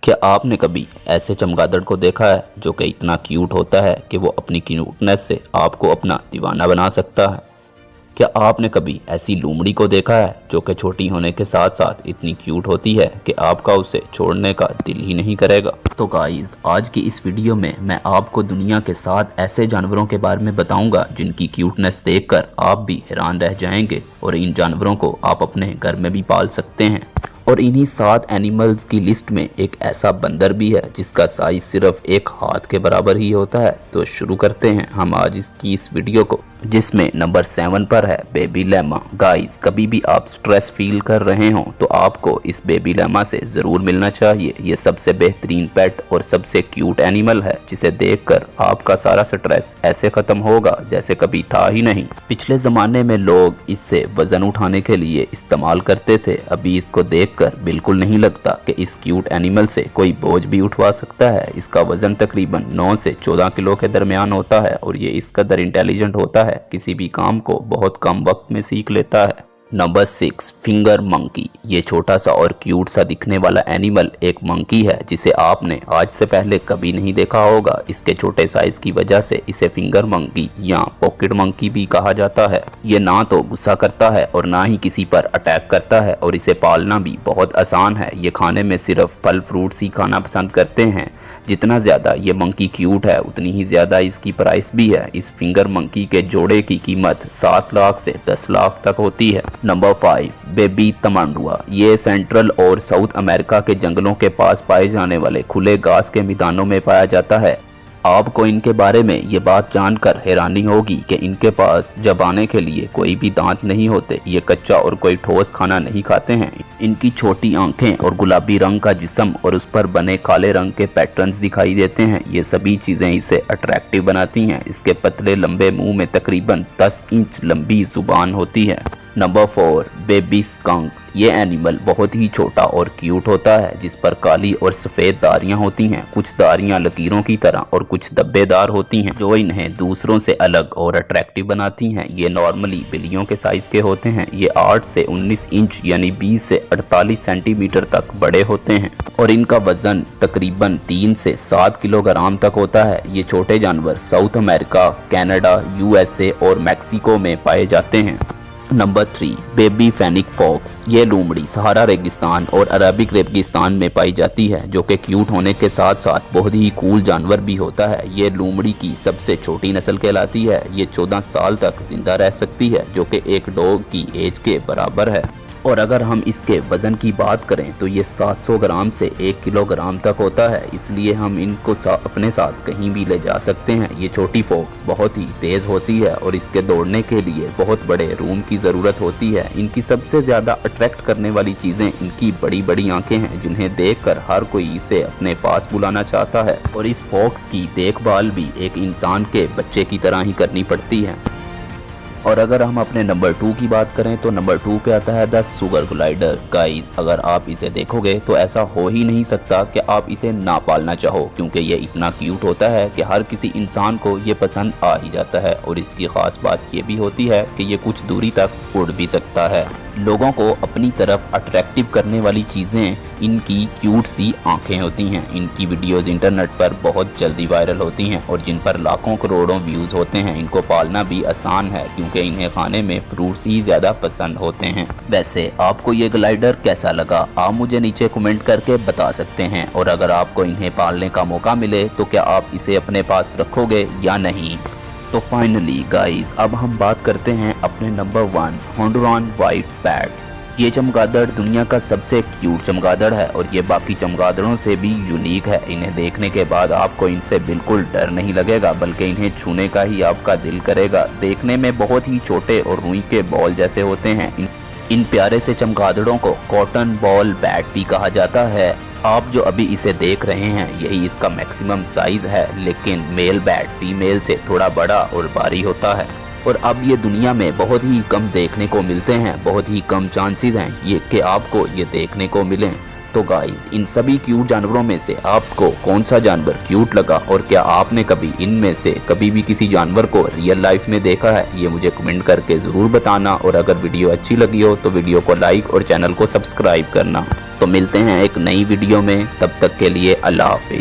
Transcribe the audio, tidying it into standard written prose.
क्या आपने कभी ऐसे चमगादड़ को देखा है जो कि इतना क्यूट होता है कि वो अपनी क्यूटनेस से आपको अपना दीवाना बना सकता है? क्या आपने कभी ऐसी लोमड़ी को देखा है जो कि छोटी होने के साथ साथ इतनी क्यूट होती है कि आपका उसे छोड़ने का दिल ही नहीं करेगा? तो गाइस, आज की इस वीडियो में मैं आपको दुनिया के 7 ऐसे जानवरों के बारे में बताऊंगा जिनकी क्यूटनेस देखकर आप भी हैरान रह जाएंगे और इन जानवरों को आप अपने घर में भी पाल सकते हैं। और इन्हीं 7 एनिमल्स की लिस्ट में एक ऐसा बंदर भी है जिसका साइज सिर्फ एक हाथ के बराबर ही होता है। तो शुरू करते हैं हम आज इसकी इस वीडियो को, जिसमें नंबर 7 पर है बेबी लैमा। गाइस, कभी भी आप स्ट्रेस फील कर रहे हो तो आपको इस बेबी लैमा से ज़रूर मिलना चाहिए। ये सबसे बेहतरीन पेट और सबसे क्यूट एनिमल है जिसे देखकर आपका सारा स्ट्रेस ऐसे ख़त्म होगा जैसे कभी था ही नहीं। पिछले ज़माने में लोग इससे वज़न उठाने के लिए इस्तेमाल करते थे, अभी इसको देखकर बिल्कुल नहीं लगता कि इस क्यूट एनिमल से कोई बोझ भी उठवा सकता है। इसका वज़न तकरीबन 9 से 14 किलो के दरमियान होता है और ये इस कदर इंटेलिजेंट होता है किसी भी काम को बहुत कम वक्त में सीख लेता है। Number 6, finger monkey. ये छोटा सा और क्यूट सा दिखने वाला एनिमल एक मंकी है जिसे आपने आज से पहले कभी नहीं देखा होगा। इसके छोटे साइज की वजह से इसे फिंगर मंकी या पॉकेट मंकी भी कहा जाता है। ये ना तो गुस्सा करता है और ना ही किसी पर अटैक करता है और इसे पालना भी बहुत आसान है। ये खाने में सिर्फ फल फ्रूट्स ही खाना पसंद करते हैं। जितना ज़्यादा ये मंकी क्यूट है उतनी ही ज़्यादा इसकी प्राइस भी है। इस फिंगर मंकी के जोड़े की कीमत 7 लाख से 10 लाख तक होती है। Number 5, baby tamandua. ये सेंट्रल और साउथ अमेरिका के जंगलों के पास पाए जाने वाले खुले घास के मैदानों में पाया जाता है। आपको इनके बारे में ये बात जानकर हैरानी होगी कि इनके पास चबाने के लिए कोई भी दांत नहीं होते। ये कच्चा और कोई ठोस खाना नहीं खाते हैं। इनकी छोटी आंखें और गुलाबी रंग का जिस्म और उस पर बने काले रंग के पैटर्न्स दिखाई देते हैं। ये सभी चीज़ें इसे अट्रैक्टिव बनाती हैं। इसके पतले लंबे मुंह में तकरीबन 10 इंच लंबी जुबान होती है। Number 4, baby skunk. ये एनिमल बहुत ही छोटा और क्यूट होता है जिस पर काली और सफ़ेद दारियां होती हैं। कुछ दारियां लकीरों की तरह और कुछ धब्बेदार होती हैं जो इन्हें दूसरों से अलग और अट्रैक्टिव बनाती हैं। ये नॉर्मली बिल्लियों के साइज के होते हैं। ये 8 से 19 इंच यानी 20 से 48 सेंटीमीटर तक बड़े होते हैं और इनका वजन तकरीबन 3 से 7 किलोग्राम तक होता है। ये छोटे जानवर साउथ अमेरिका, कनाडा, USA और मैक्सिको में पाए जाते हैं। Number 3, baby fennec fox. ये लोमड़ी सहारा रेगिस्तान और अरबिक रेगिस्तान में पाई जाती है जो कि क्यूट होने के साथ साथ बहुत ही कूल जानवर भी होता है। ये लोमड़ी की सबसे छोटी नस्ल कहलाती है। ये 14 साल तक जिंदा रह सकती है जो कि एक डॉग की एज के बराबर है। और अगर हम इसके वज़न की बात करें तो ये 700 ग्राम से 1 किलोग्राम तक होता है, इसलिए हम इनको अपने साथ कहीं भी ले जा सकते हैं। ये छोटी फॉक्स बहुत ही तेज़ होती है और इसके दौड़ने के लिए बहुत बड़े रूम की ज़रूरत होती है। इनकी सबसे ज़्यादा अट्रैक्ट करने वाली चीज़ें इनकी बड़ी बड़ी आंखें हैं जिन्हें देखकर हर कोई इसे अपने पास बुलाना चाहता है। और इस फॉक्स की देखभाल भी एक इंसान के बच्चे की तरह ही करनी पड़ती है। और अगर हम अपने नंबर 2 की बात करें तो नंबर 2 पे आता है द सुगर ग्लाइडर। गाइस, अगर आप इसे देखोगे तो ऐसा हो ही नहीं सकता कि आप इसे ना पालना चाहो, क्योंकि ये इतना क्यूट होता है कि हर किसी इंसान को ये पसंद आ ही जाता है। और इसकी ख़ास बात ये भी होती है कि ये कुछ दूरी तक उड़ भी सकता है। लोगों को अपनी तरफ अट्रैक्टिव करने वाली चीज़ें इनकी क्यूट सी आंखें होती हैं। इनकी वीडियोस इंटरनेट पर बहुत जल्दी वायरल होती हैं और जिन पर लाखों करोड़ों व्यूज़ होते हैं। इनको पालना भी आसान है क्योंकि इन्हें खाने में फ्रूट्स ही ज़्यादा पसंद होते हैं। वैसे आपको ये ग्लाइडर कैसा लगा, आप मुझे नीचे कमेंट करके बता सकते हैं। और अगर आपको इन्हें पालने का मौका मिले तो क्या आप इसे अपने पास रखोगे या नहीं? तो फाइनली गाइस, अब हम बात करते हैं अपने नंबर 1, होंडुरान व्हाइट पैट। ये चमगादड़ दुनिया का सबसे क्यूट चमगादड़ है और ये बाकी चमगादड़ों से भी यूनिक है। इन्हें देखने के बाद आपको इनसे बिल्कुल डर नहीं लगेगा, बल्कि इन्हें छूने का ही आपका दिल करेगा। देखने में बहुत ही छोटे और रुई के बॉल जैसे होते हैं। इन प्यारे से चमगादड़ों को कॉटन बॉल बैट भी कहा जाता है। आप जो अभी इसे देख रहे हैं यही इसका मैक्सिमम साइज है, लेकिन मेल बैट फीमेल से थोड़ा बड़ा और भारी होता है। और अब ये दुनिया में बहुत ही कम देखने को मिलते हैं। बहुत ही कम चांसेस हैं ये कि आपको ये देखने को मिलें। तो गाइस इन सभी क्यूट जानवरों में से आपको कौन सा जानवर क्यूट लगा और क्या आपने कभी इनमें से कभी भी किसी जानवर को रियल लाइफ में देखा है, ये मुझे कमेंट करके ज़रूर बताना। और अगर वीडियो अच्छी लगी हो तो वीडियो को लाइक और चैनल को सब्सक्राइब करना। तो मिलते हैं एक नई वीडियो में, तब तक के लिए अल्लाह हाफिज़।